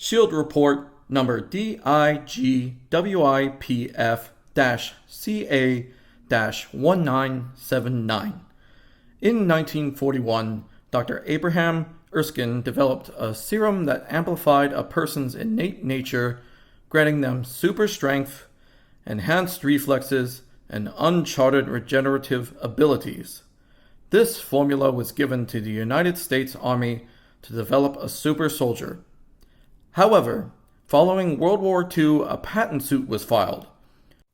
Shield Report number DIGWIPF-CA-1979. In 1941, Dr. Abraham Erskine developed a serum that amplified a person's innate nature, granting them super strength, enhanced reflexes, and uncharted regenerative abilities. This formula was given to the United States Army to develop a super soldier. However, following World War II, a patent suit was filed.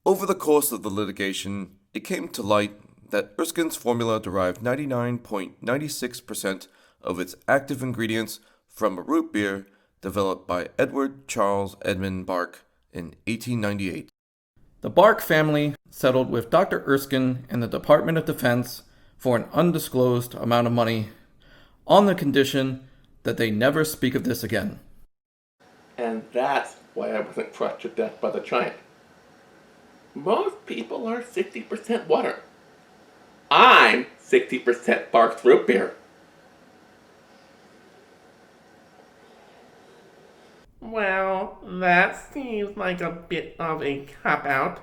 Over the course of the litigation, it came to light that Erskine's formula derived 99.96% of its active ingredients from a root beer developed by Edward Charles Edmund Bark in 1898. The Bark family settled with Dr. Erskine and the Department of Defense for an undisclosed amount of money, on the condition that they never speak of this again. And that's why I wasn't crushed to death by the giant. Most people are 60% water. I'm 60% Bark's root beer. Well, that seems like a bit of a cop-out.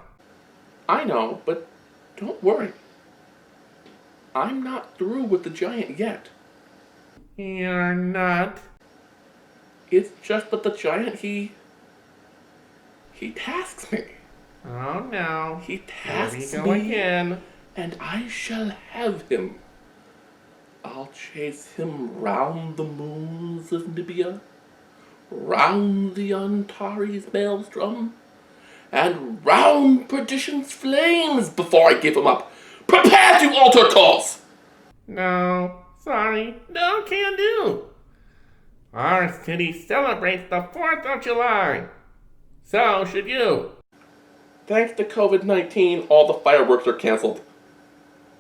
I know, but don't worry. I'm not through with the giant yet. You're not? It's just that the giant, he tasks me. Oh no. He Here tasks we go me, again. and I shall have him. I'll chase him round the moons of Nibia, round the Antares maelstrom, and round perdition's flames before I give him up. Prepare to alter course! No, sorry, no can do. Our city celebrates the 4th of July. So should you. Thanks to COVID-19, all the fireworks are canceled.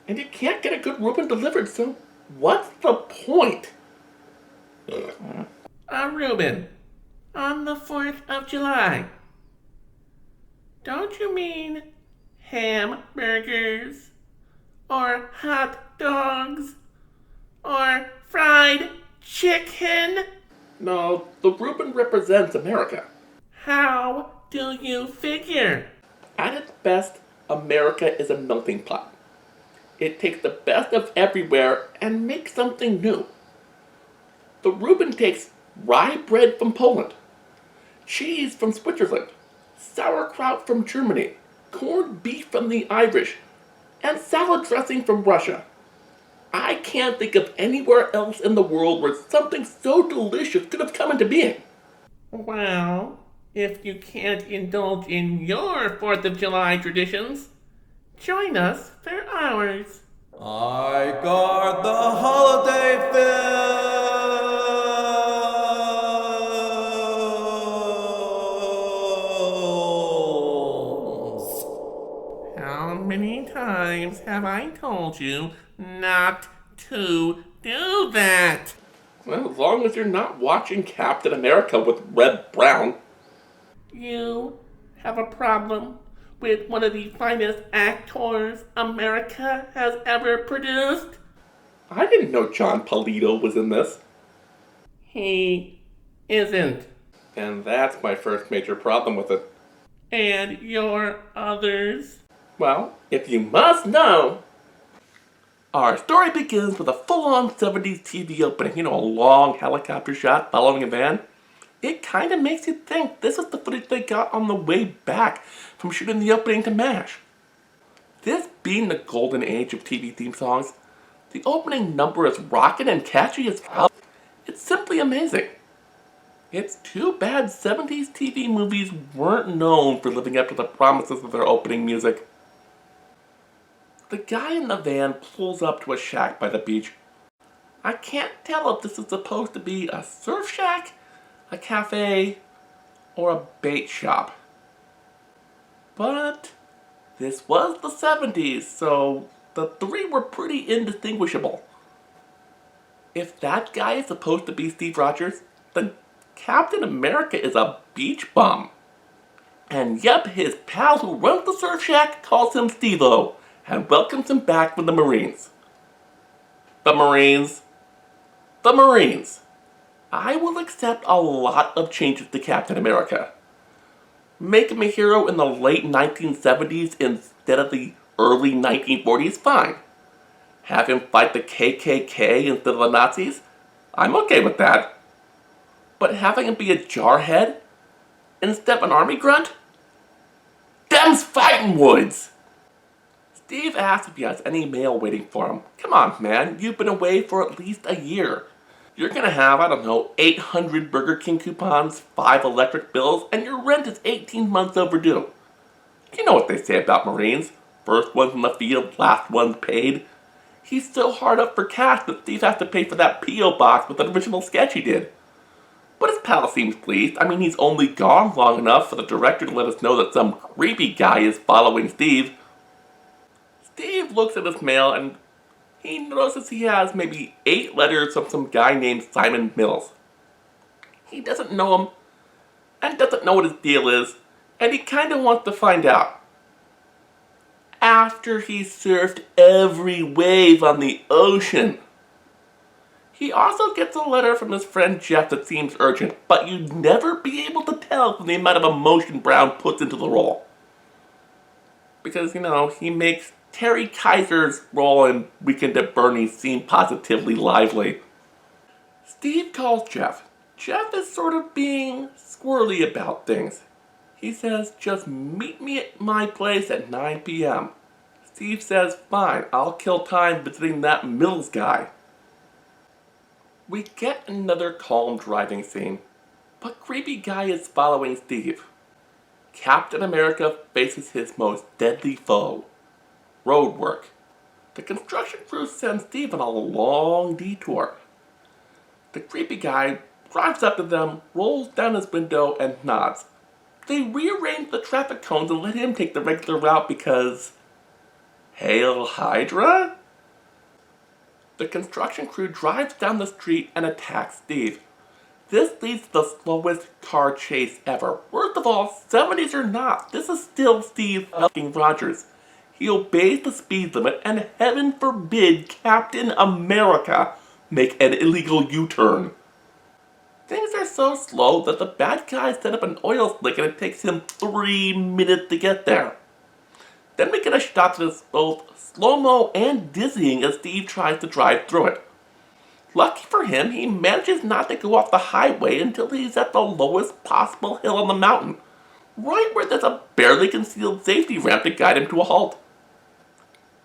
And you can't get a good Reuben delivered, so what's the point? Reuben, on the 4th of July. Don't you mean hamburgers? Or hot dogs? Or fried chicken? No, the Reuben represents America. How do you figure? At its best, America is a melting pot. It takes the best of everywhere and makes something new. The Reuben takes rye bread from Poland, cheese from Switzerland, sauerkraut from Germany, corned beef from the Irish, and salad dressing from Russia. I can't think of anywhere else in the world where something so delicious could have come into being. Well, if you can't indulge in your 4th of July traditions, join us for ours. I guard the holiday films. How many times have I told you not to do that? Well, as long as you're not watching Captain America with Red Brown. You have a problem with one of the finest actors America has ever produced? I didn't know John Polito was in this. He isn't. And that's my first major problem with it. And your others? Well, if you must know, our story begins with a full-on 70s TV opening, a long helicopter shot following a van. It kind of makes you think this is the footage they got on the way back from shooting the opening to MASH. This being the golden age of TV theme songs, the opening number is rockin' and catchy as hell. It's simply amazing. It's too bad 70s TV movies weren't known for living up to the promises of their opening music. The guy in the van pulls up to a shack by the beach. I can't tell if this is supposed to be a surf shack, a cafe, or a bait shop. But this was the 70s, so the three were pretty indistinguishable. If that guy is supposed to be Steve Rogers, then Captain America is a beach bum. And yep, his pal who runs the surf shack calls him Steve-O and welcomes him back from the Marines. The Marines. I will accept a lot of changes to Captain America. Make him a hero in the late 1970s instead of the early 1940s, fine. Have him fight the KKK instead of the Nazis? I'm okay with that. But having him be a jarhead instead of an army grunt? Them's fighting woods! Steve asks if he has any mail waiting for him. Come on, man, you've been away for at least a year. You're gonna have, 800 Burger King coupons, 5 electric bills, and your rent is 18 months overdue. You know what they say about Marines. First one's in the field, last one's paid. He's so hard up for cash that Steve has to pay for that P.O. box with the original sketch he did. But his pal seems pleased. He's only gone long enough for the director to let us know that some creepy guy is following Steve. Steve looks at his mail and he notices he has maybe 8 letters from some guy named Simon Mills. He doesn't know him and doesn't know what his deal is, and he kinda wants to find out. After he surfed every wave on the ocean. He also gets a letter from his friend Jeff that seems urgent, but you'd never be able to tell from the amount of emotion Brown puts into the role. Because, he makes Terry Kaiser's role in Weekend at Bernie's seem positively lively. Steve calls Jeff. Jeff is sort of being squirrely about things. He says, just meet me at my place at 9 p.m. Steve says, fine, I'll kill time visiting that Mills guy. We get another calm driving scene, but creepy guy is following Steve. Captain America faces his most deadly foe, road work. The construction crew sends Steve on a long detour. The creepy guy drives up to them, rolls down his window, and nods. They rearrange the traffic cones and let him take the regular route because... Hail Hydra? The construction crew drives down the street and attacks Steve. This leads to the slowest car chase ever. Worst of all, 70s or not, this is still Steve fucking Rogers. He obeys the speed limit, and heaven forbid Captain America make an illegal U-turn. Things are so slow that the bad guy set up an oil slick and it takes him 3 minutes to get there. Then we get a shot that is both slow-mo and dizzying as Steve tries to drive through it. Lucky for him, he manages not to go off the highway until he's at the lowest possible hill on the mountain, right where there's a barely concealed safety ramp to guide him to a halt.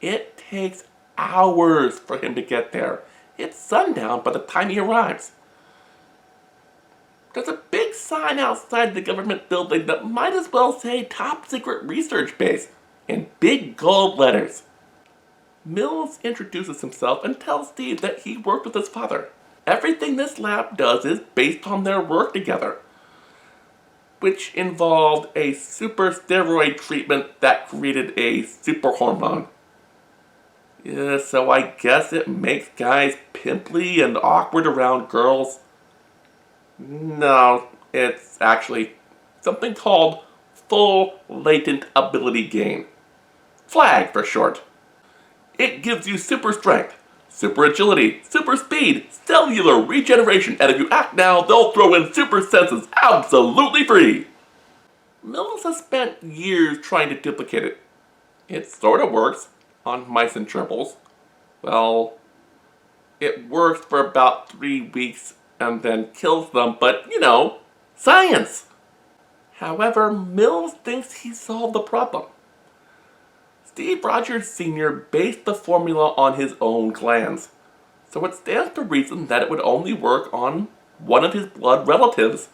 It takes hours for him to get there. It's sundown by the time he arrives. There's a big sign outside the government building that might as well say Top Secret Research Base in big gold letters. Mills introduces himself and tells Steve that he worked with his father. Everything this lab does is based on their work together, which involved a super steroid treatment that created a super hormone. Yeah, so I guess it makes guys pimply and awkward around girls. No, it's actually something called full latent ability gain. FLAG for short. It gives you super strength, super agility, super speed, cellular regeneration, and if you act now, they'll throw in super senses absolutely free. Mills has spent years trying to duplicate it. It sort of works on mice and gerbils. Well, it works for about 3 weeks and then kills them, but science! However, Mills thinks he solved the problem. Steve Rogers Sr. based the formula on his own glands, so it stands to reason that it would only work on one of his blood relatives.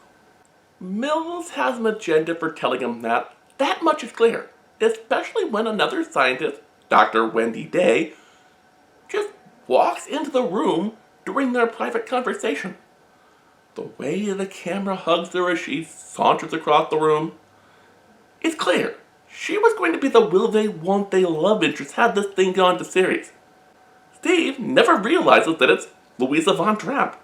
Mills has an agenda for telling him that much is clear, especially when another scientist, Dr. Wendy Day, just walks into the room during their private conversation. The way the camera hugs her as she saunters across the room, it's clear. She was going to be the will they, won't they love interest had this thing gone to series. Steve never realizes that it's Louisa Von Trapp.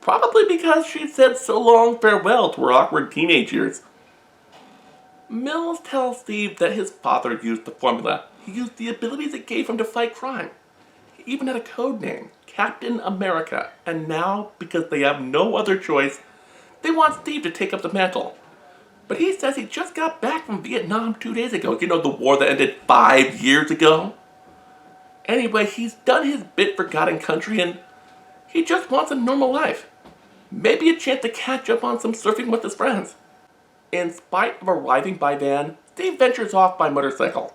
Probably because she said so long farewell to her awkward teenage years. Mills tells Steve that his father used the formula. He used the abilities it gave him to fight crime. He even had a code name, Captain America, and now, because they have no other choice, they want Steve to take up the mantle. But he says he just got back from Vietnam 2 days ago. You know, the war that ended 5 years ago? Anyway, he's done his bit for God and country, and he just wants a normal life. Maybe a chance to catch up on some surfing with his friends. In spite of arriving by van, Steve ventures off by motorcycle.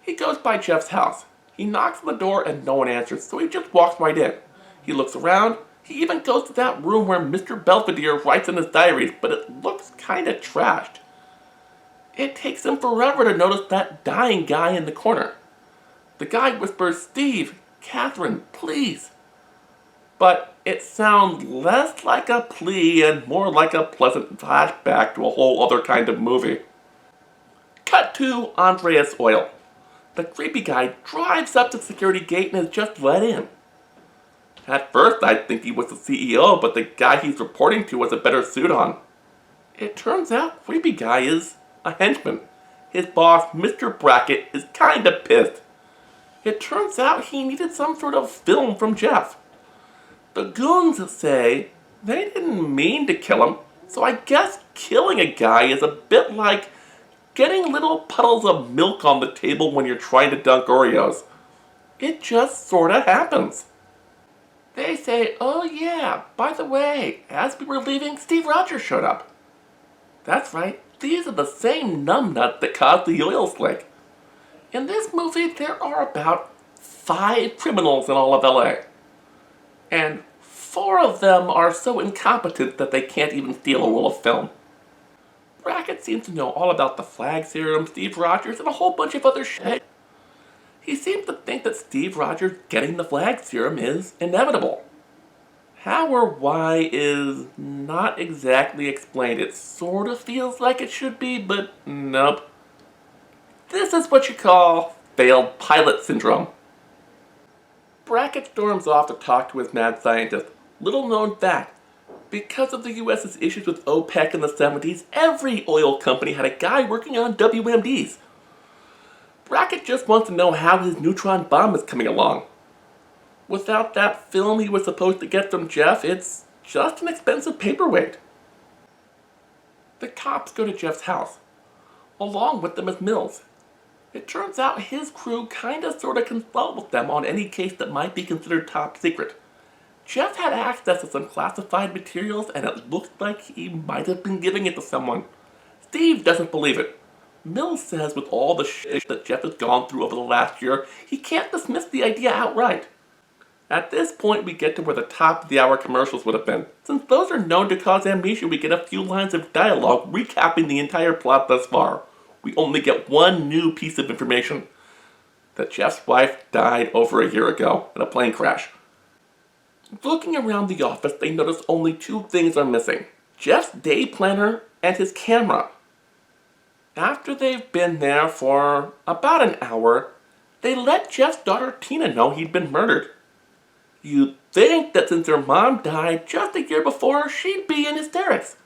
He goes by Jeff's house. He knocks on the door and no one answers, so he just walks right in. He looks around. He even goes to that room where Mr. Belvedere writes in his diaries, but it looks kinda trashed. It takes him forever to notice that dying guy in the corner. The guy whispers, "Steve, Catherine, please." But it sounds less like a plea and more like a pleasant flashback to a whole other kind of movie. Cut to Andreas Oil. The creepy guy drives up to the security gate and is just let in. At first I'd think he was the CEO, but the guy he's reporting to has a better suit on. It turns out creepy guy is a henchman. His boss, Mr. Brackett, is kinda pissed. It turns out he needed some sort of film from Jeff. The goons say they didn't mean to kill him, so I guess killing a guy is a bit like getting little puddles of milk on the table when you're trying to dunk Oreos. It just sorta happens. They say, "Oh yeah, by the way, as we were leaving, Steve Rogers showed up." That's right, these are the same numbnuts that caused the oil slick. In this movie, there are about 5 criminals in all of LA. And 4 of them are so incompetent that they can't even steal a roll of film. Brackett seems to know all about the flag serum, Steve Rogers, and a whole bunch of other shit. He seems to think that Steve Rogers getting the flag serum is inevitable. How or why is not exactly explained. It sort of feels like it should be, but nope. This is what you call failed pilot syndrome. Brackett storms off to talk to his mad scientist. Little known fact, because of the US's issues with OPEC in the 70s, every oil company had a guy working on WMDs. Brackett just wants to know how his neutron bomb is coming along. Without that film he was supposed to get from Jeff, it's just an expensive paperweight. The cops go to Jeff's house. Along with them is Mills. It turns out his crew kinda sorta consult with them on any case that might be considered top secret. Jeff had access to some classified materials and it looks like he might have been giving it to someone. Steve doesn't believe it. Mills says with all the shit that Jeff has gone through over the last year, he can't dismiss the idea outright. At this point, we get to where the top of the hour commercials would have been. Since those are known to cause amnesia, we get a few lines of dialogue recapping the entire plot thus far. We only get one new piece of information. That Jeff's wife died over a year ago in a plane crash. Looking around the office, they notice only 2 things are missing. Jeff's day planner and his camera. After they've been there for about an hour, they let Jeff's daughter Tina know he'd been murdered. You'd think that since her mom died just a year before, she'd be in hysterics.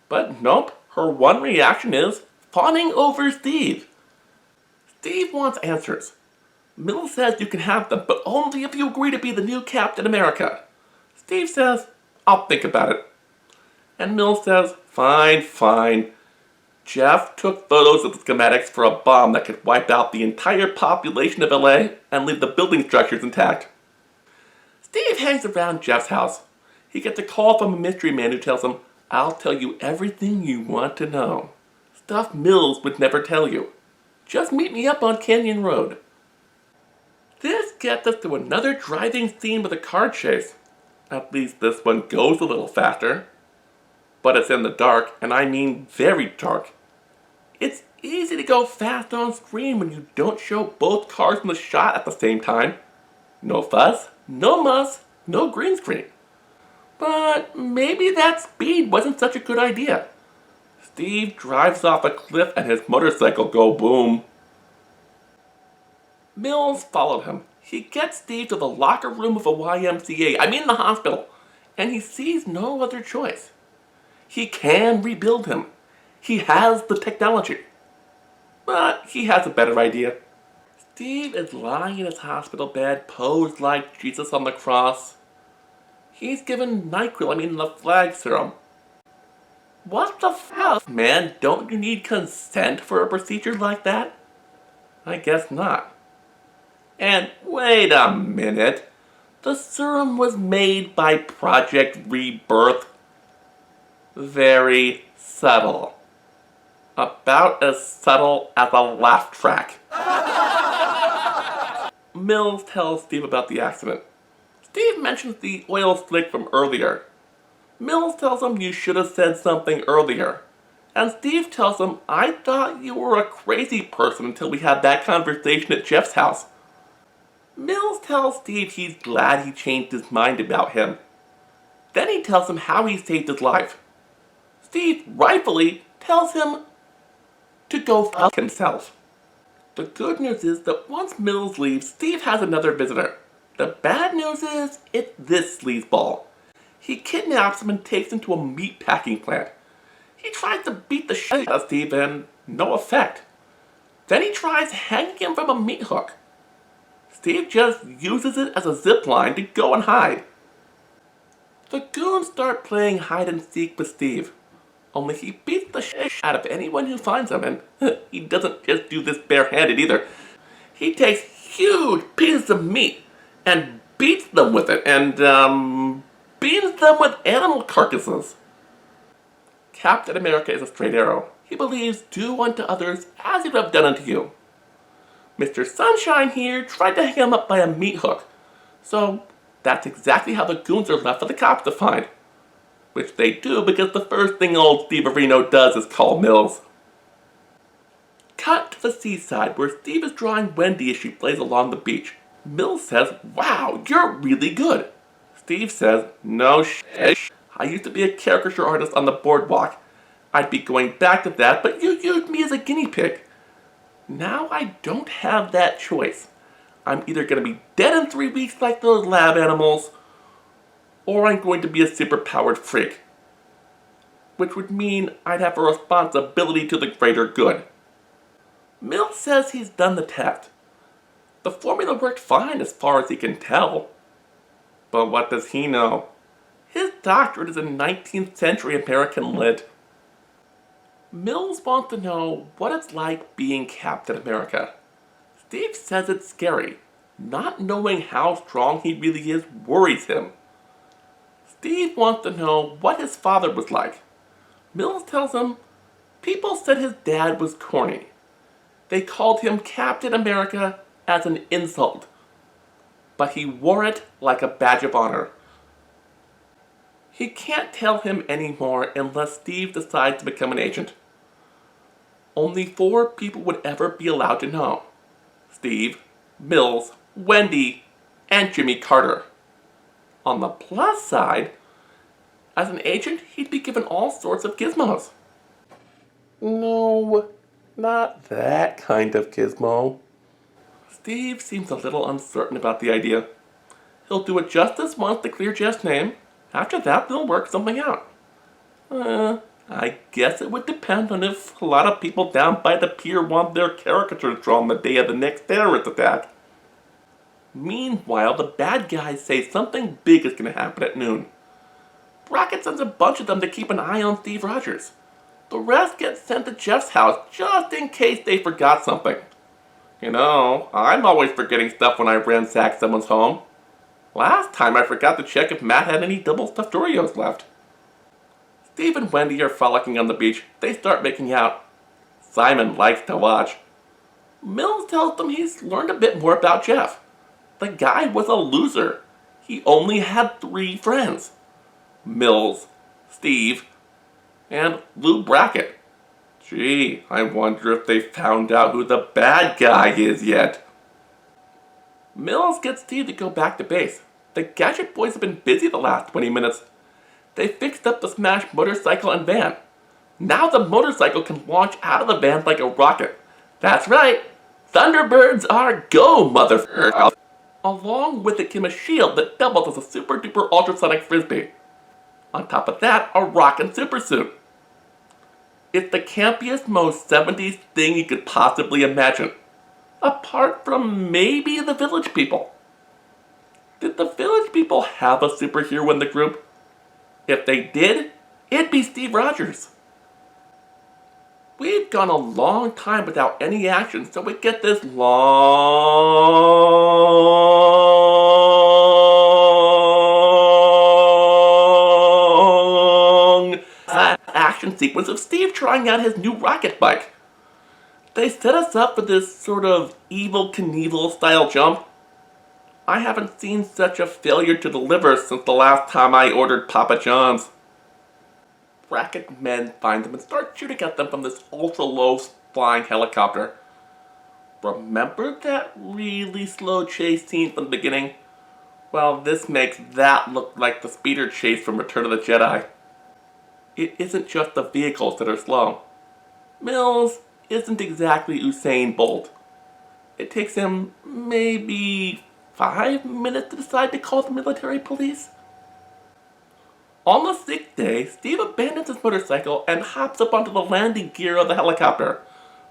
But nope, her one reaction is fawning over Steve. Steve wants answers. Mills says you can have them, but only if you agree to be the new Captain America. Steve says, "I'll think about it." And Mills says, Fine. Jeff took photos of the schematics for a bomb that could wipe out the entire population of LA and leave the building structures intact. Steve hangs around Jeff's house. He gets a call from a mystery man who tells him, "I'll tell you everything you want to know. Stuff Mills would never tell you. Just meet me up on Canyon Road." This gets us to another driving scene with a car chase. At least this one goes a little faster. But it's in the dark, and I mean very dark. It's easy to go fast on screen when you don't show both cars in the shot at the same time. No fuss, no muss, no green screen. But maybe that speed wasn't such a good idea. Steve drives off a cliff and his motorcycle go boom. Mills followed him. He gets Steve to the locker room of a YMCA, the hospital, and he sees no other choice. He can rebuild him. He has the technology. But he has a better idea. Steve is lying in his hospital bed, posed like Jesus on the cross. He's given the flag serum. What the fuck, man? Don't you need consent for a procedure like that? I guess not. And wait a minute. The serum was made by Project Rebirth. Very subtle. About as subtle as a laugh track. Mills tells Steve about the accident. Steve mentions the oil slick from earlier. Mills tells him you should have said something earlier. And Steve tells him, I thought you were a crazy person until we had that conversation at Jeff's house. Mills tells Steve he's glad he changed his mind about him. Then he tells him how he saved his life. Steve rightfully tells him to go fuck himself. The good news is that once Mills leaves, Steve has another visitor. The bad news is, it's this sleazeball. He kidnaps him and takes him to a meatpacking plant. He tries to beat the shit out of Steve and no effect. Then he tries hanging him from a meat hook. Steve just uses it as a zip line to go and hide. The goons start playing hide and seek with Steve. Only he beats the shit out of anyone who finds him, and he doesn't just do this barehanded either. He takes huge pieces of meat and beats them with it and, beats them with animal carcasses. Captain America is a straight arrow. He believes, do unto others as you have done unto you. Mr. Sunshine here tried to hang him up by a meat hook. So, that's exactly how the goons are left for the cops to find. Which they do because the first thing old Steve Areno does is call Mills. Cut to the seaside where Steve is drawing Wendy as she plays along the beach. Mills says, wow, you're really good. Steve says, no shit. I used to be a caricature artist on the boardwalk. I'd be going back to that, but you used me as a guinea pig. Now I don't have that choice. I'm either going to be dead in 3 weeks like those lab animals, or I'm going to be a superpowered freak. Which would mean I'd have a responsibility to the greater good. Mills says he's done the test. The formula worked fine as far as he can tell. But what does he know? His doctorate is in 19th century American lit. Mills wants to know what it's like being Captain America. Steve says it's scary. Not knowing how strong he really is worries him. Steve wants to know what his father was like. Mills tells him people said his dad was corny. They called him Captain America as an insult. But he wore it like a badge of honor. He can't tell him anymore unless Steve decides to become an agent. Only 4 people would ever be allowed to know. Steve, Mills, Wendy, and Jimmy Carter. On the plus side, as an agent, he'd be given all sorts of gizmos. No, not that kind of gizmo. Steve seems a little uncertain about the idea. He'll do it just this once to clear Jeff's name. After that, they'll work something out. I guess it would depend on if a lot of people down by the pier want their caricatures drawn the day of the next terrorist attack. Meanwhile, the bad guys say something big is going to happen at noon. Brackett sends a bunch of them to keep an eye on Steve Rogers. The rest get sent to Jeff's house just in case they forgot something. You know, I'm always forgetting stuff when I ransack someone's home. Last time I forgot to check if Matt had any double stuffed Oreos left. Steve and Wendy are frolicking on the beach. They start making out. Simon likes to watch. Mills tells them he's learned a bit more about Jeff. The guy was a loser. He only had 3 friends. Mills, Steve, and Lou Brackett. Gee, I wonder if they found out who the bad guy is yet. Mills gets Steve to go back to base. The Gadget Boys have been busy the last 20 minutes. They fixed up the smashed motorcycle and van. Now the motorcycle can launch out of the van like a rocket. That's right, Thunderbirds are go, motherfucker. Along with it came a shield that doubles as a super duper ultrasonic frisbee. On top of that, a rockin' supersuit. It's the campiest, most 70s thing you could possibly imagine. apart from maybe the village people. Did the village people have a superhero in the group? If they did, it'd be Steve Rogers. We've gone a long time without any action, so we get this long action sequence of Steve trying out his new rocket bike. They set us up for this sort of Evel Knievel style jump. I haven't seen such a failure to deliver since the last time I ordered Papa John's. Bracket men find them and start shooting at them from this ultra-low flying helicopter. Remember that really slow chase scene from the beginning? Well, this makes that look like the speeder chase from Return of the Jedi. It isn't just the vehicles that are slow. Mills isn't exactly Usain Bolt. It takes him maybe 5 minutes to decide to call the military police. On the 6th day, Steve abandons his motorcycle and hops up onto the landing gear of the helicopter.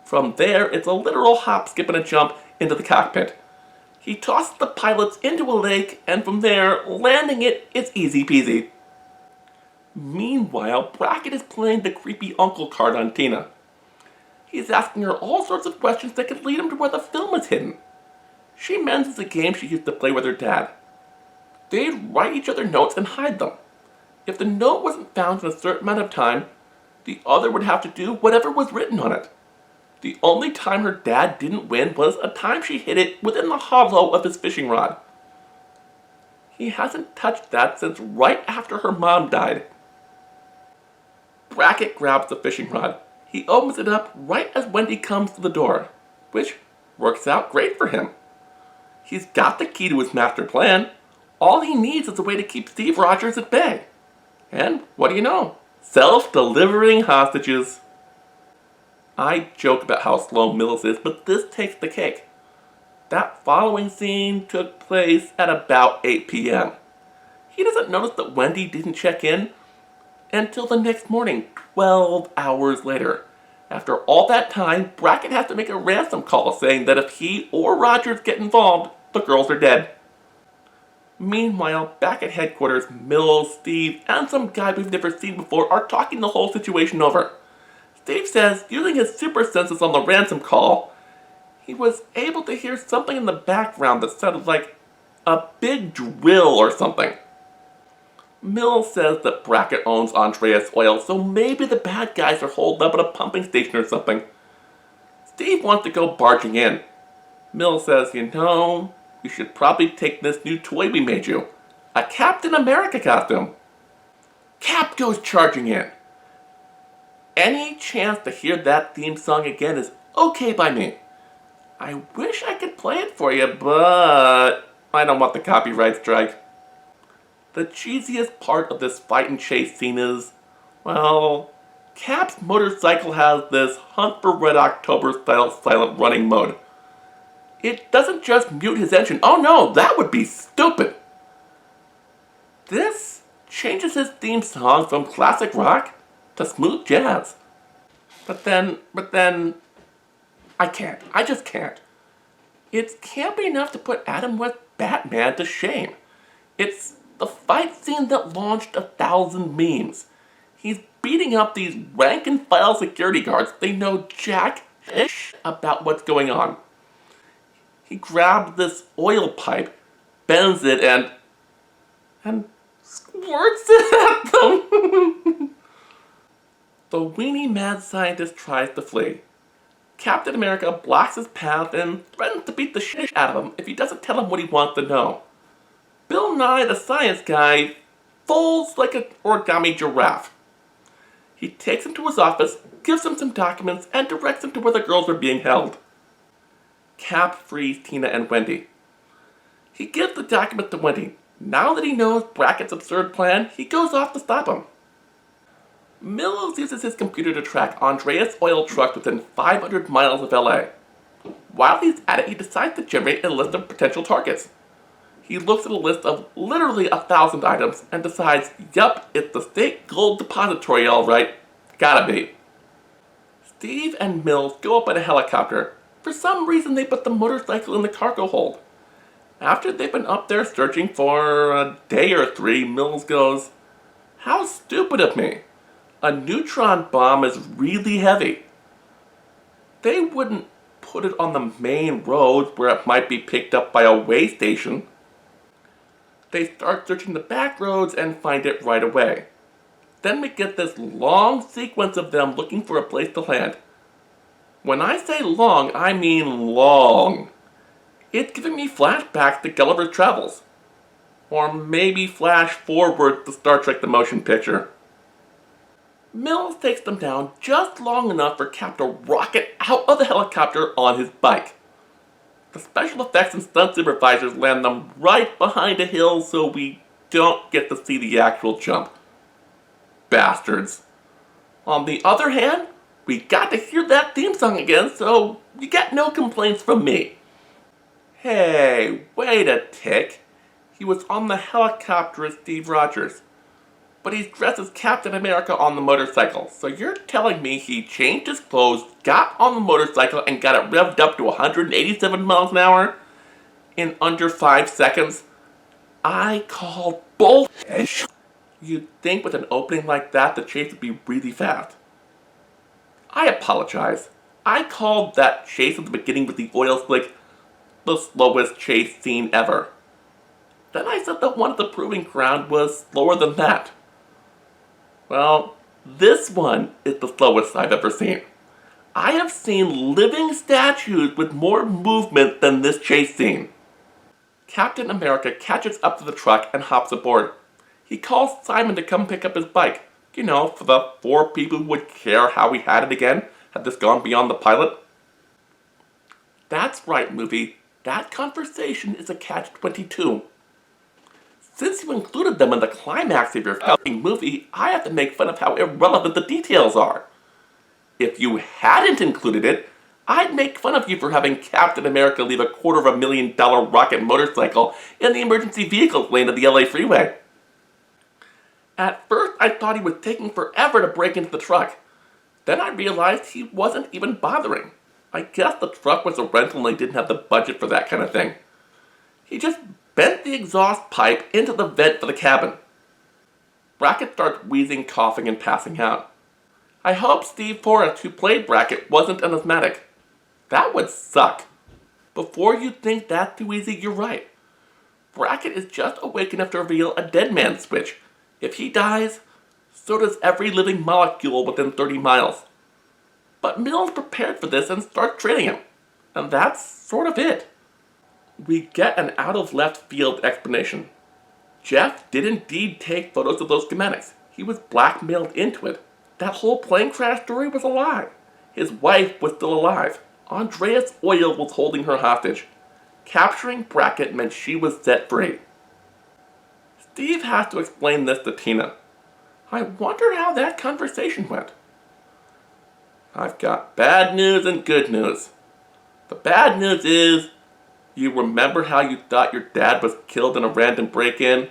From there, it's a literal hop, skip, and a jump into the cockpit. He tosses the pilots into a lake, and from there, landing it is easy peasy. Meanwhile, Brackett is playing the creepy uncle card on Tina. He's asking her all sorts of questions that could lead him to where the film is hidden. She mentions a game she used to play with her dad. They'd write each other notes and hide them. If the note wasn't found in a certain amount of time, the other would have to do whatever was written on it. The only time her dad didn't win was a time she hid it within the hollow of his fishing rod. He hasn't touched that since right after her mom died. Brackett grabs the fishing rod. He opens it up right as Wendy comes to the door, which works out great for him. He's got the key to his master plan. All he needs is a way to keep Steve Rogers at bay. And what do you know? Self-delivering hostages. I joke about how slow Mills is, but this takes the cake. That following scene took place at about 8 p.m. He doesn't notice that Wendy didn't check in until the next morning, 12 hours later. After all that time, Brackett has to make a ransom call saying that if he or Rogers get involved, the girls are dead. Meanwhile, back at headquarters, Mills, Steve, and some guy we've never seen before are talking the whole situation over. Steve says, using his super senses on the ransom call, he was able to hear something in the background that sounded like a big drill or something. Mills says that Brackett owns Andreas Oil, so maybe the bad guys are holed up at a pumping station or something. Steve wants to go barging in. Mills says, you should probably take this new toy we made you. A Captain America costume. Cap goes charging in. Any chance to hear that theme song again is okay by me. I wish I could play it for you, but I don't want the copyright strike. The cheesiest part of this fight and chase scene is, well, Cap's motorcycle has this Hunt for Red October style silent running mode. It doesn't just mute his engine. Oh no, that would be stupid. This changes his theme song from classic rock to smooth jazz. But then, I can't. I just can't. It can't be enough to put Adam West Batman to shame. It's the fight scene that launched 1,000 memes. He's beating up these rank and file security guards. They know jack-ish about what's going on. He grabbed this oil pipe, bends it, and squirts it at them. The weenie mad scientist tries to flee. Captain America blocks his path and threatens to beat the shit out of him if he doesn't tell him what he wants to know. Bill Nye, the science guy, folds like an origami giraffe. He takes him to his office, gives him some documents, and directs him to where the girls are being held. Cap frees Tina and Wendy. He gives the document to Wendy. Now that he knows Brackett's absurd plan, he goes off to stop him. Mills uses his computer to track Andreas Oil trucks within 500 miles of LA. While he's at it, he decides to generate a list of potential targets. He looks at a list of literally 1,000 items and decides, yup, it's the State Gold Depository alright. Gotta be. Steve and Mills go up in a helicopter, For some reason, they put the motorcycle in the cargo hold. After they've been up there searching for a day or three, Mills goes, "How stupid of me. A neutron bomb is really heavy. They wouldn't put it on the main roads where it might be picked up by a way station." They start searching the back roads and find it right away. Then we get this long sequence of them looking for a place to land. When I say long, I mean long. It's giving me flashbacks to Gulliver's Travels. Or maybe flash forward to Star Trek the Motion Picture. Mills takes them down just long enough for Cap to rocket out of the helicopter on his bike. The special effects and stunt supervisors land them right behind a hill so we don't get to see the actual jump. Bastards. On the other hand, we got to hear that theme song again, so you get no complaints from me. Hey, wait a tick. He was on the helicopter as Steve Rogers, but he's dressed as Captain America on the motorcycle. So you're telling me he changed his clothes, got on the motorcycle, and got it revved up to 187 miles an hour in under 5 seconds? I call bullshit. You'd think with an opening like that, the chase would be really fast. I apologize. I called that chase at the beginning with the oil slick the slowest chase scene ever. Then I said that one at the proving ground was slower than that. Well, this one is the slowest I've ever seen. I have seen living statues with more movement than this chase scene. Captain America catches up to the truck and hops aboard. He calls Simon to come pick up his bike. You know, for the 4 people who would care how he had it again, had this gone beyond the pilot. That's right, movie. That conversation is a catch-22. Since you included them in the climax of your fucking movie, I have to make fun of how irrelevant the details are. If you hadn't included it, I'd make fun of you for having Captain America leave a $250,000 rocket motorcycle in the emergency vehicles lane of the LA freeway. At first, I thought he was taking forever to break into the truck. Then I realized he wasn't even bothering. I guess the truck was a rental and they didn't have the budget for that kind of thing. He just bent the exhaust pipe into the vent for the cabin. Brackett starts wheezing, coughing, and passing out. I hope Steve Forrest, who played Brackett, wasn't an asthmatic. That would suck. Before you think that's too easy, you're right. Brackett is just awake enough to reveal a dead man switch. If he dies, so does every living molecule within 30 miles. But Mills prepared for this and starts training him. And that's sort of it. We get an out-of-left-field explanation. Jeff did indeed take photos of those schematics. He was blackmailed into it. That whole plane crash story was a lie. His wife was still alive. Andreas Oil was holding her hostage. Capturing Brackett meant she was set free. Steve has to explain this to Tina. I wonder how that conversation went. I've got bad news and good news. The bad news is, you remember how you thought your dad was killed in a random break-in?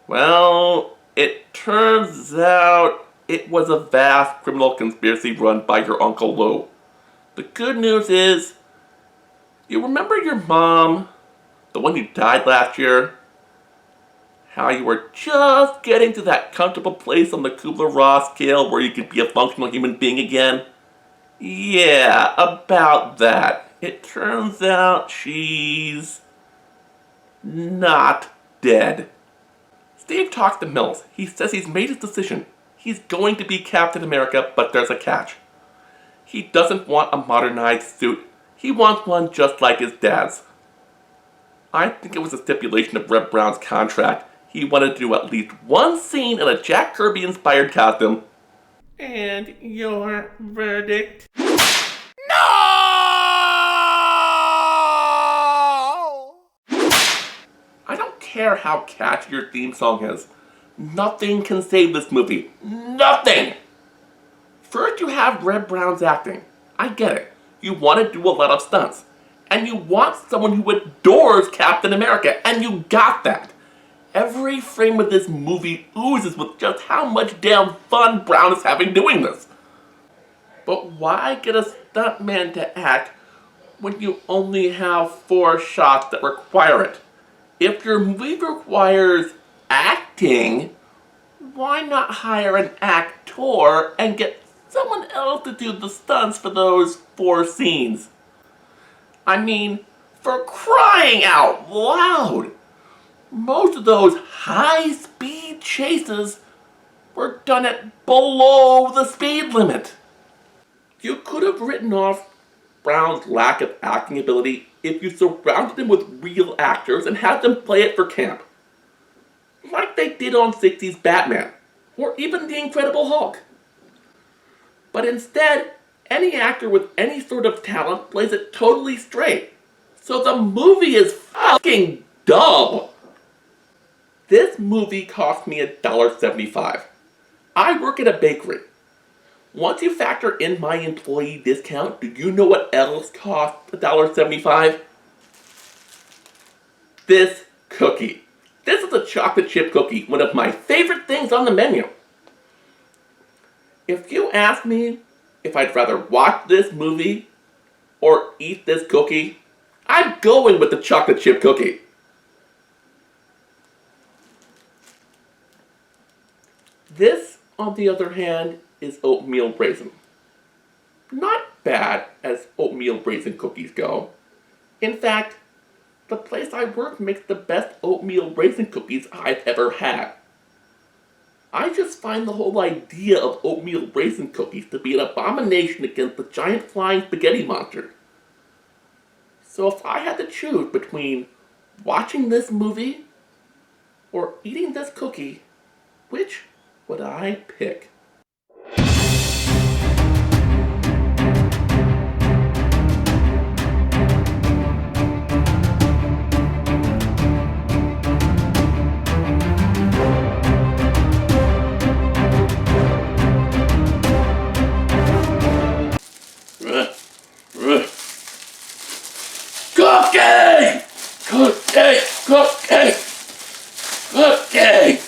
Well, it turns out it was a vast criminal conspiracy run by your Uncle Lou. The good news is, you remember your mom, the one who died last year? How you were just getting to that comfortable place on the Kubler-Ross scale where you could be a functional human being again? Yeah, about that. It turns out she's not dead. Steve talks to Mills. He says he's made his decision. He's going to be Captain America, but there's a catch. He doesn't want a modernized suit. He wants one just like his dad's. I think it was a stipulation of Reb Brown's contract. He wanted to do at least one scene in a Jack Kirby-inspired costume. And your verdict? No! I don't care how catchy your theme song is. Nothing can save this movie. Nothing! First you have Reb Brown's acting. I get it. You want to do a lot of stunts. And you want someone who adores Captain America. And you got that. Every frame of this movie oozes with just how much damn fun Brown is having doing this. But why get a stuntman to act when you only have 4 shots that require it? If your movie requires acting, why not hire an actor and get someone else to do the stunts for those 4 scenes? I mean, for crying out loud! Most of those high-speed chases were done at below the speed limit. You could have written off Brown's lack of acting ability if you surrounded him with real actors and had them play it for camp. Like they did on 60s Batman, or even The Incredible Hulk. But instead, any actor with any sort of talent plays it totally straight. So the movie is fucking dumb. This movie cost me $1.75. I work at a bakery. Once you factor in my employee discount, do you know what else costs $1.75? This cookie. This is a chocolate chip cookie, one of my favorite things on the menu. If you ask me if I'd rather watch this movie or eat this cookie, I'm going with the chocolate chip cookie. This, on the other hand, is oatmeal raisin. Not bad as oatmeal raisin cookies go. In fact, the place I work makes the best oatmeal raisin cookies I've ever had. I just find the whole idea of oatmeal raisin cookies to be an abomination against the giant flying spaghetti monster. So if I had to choose between watching this movie or eating this cookie, which would I pick? Cookie! Cookie! Cookie! Cookie!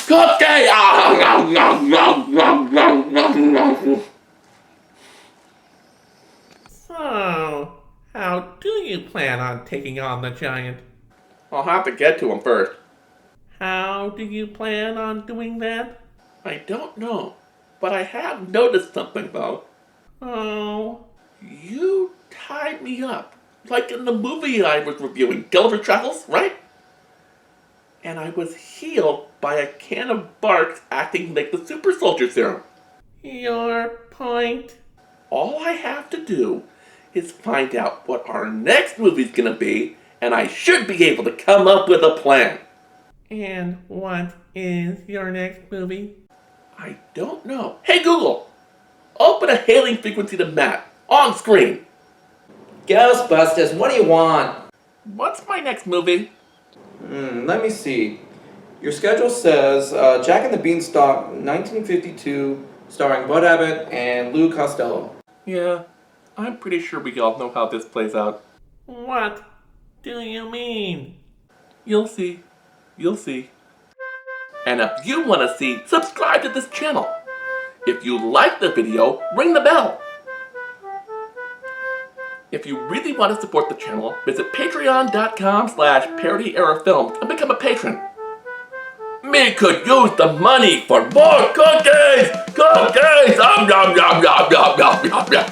Cookie! Ah, nom, nom, nom, nom, nom, nom, nom. So, how do you plan on taking on the giant? I'll have to get to him first. How do you plan on doing that? I don't know, but I have noticed something though. Oh, You tied me up, like in the movie I was reviewing, Gulliver's Travels, right? And I was healed by a can of Barks acting like the super soldier serum. your point? All I have to do is find out what our next movie's gonna be, and I should be able to come up with a plan. And what is your next movie? I don't know. Hey Google, open a hailing frequency to Matt, on screen. Ghostbusters, what do you want? What's my next movie? Let me see. Your schedule says Jack and the Beanstalk, 1952, starring Bud Abbott and Lou Costello. Yeah, I'm pretty sure we all know how this plays out. What do you mean? You'll see. You'll see. And if you want to see, subscribe to this channel. If you like the video, ring the bell. If you really want to support the channel, visit patreon.com/ParityEraFilms and become a patron. Me could use the money for more cookies! Cookies! Yum, yum, yum, yum, yum, yum, yum, yum.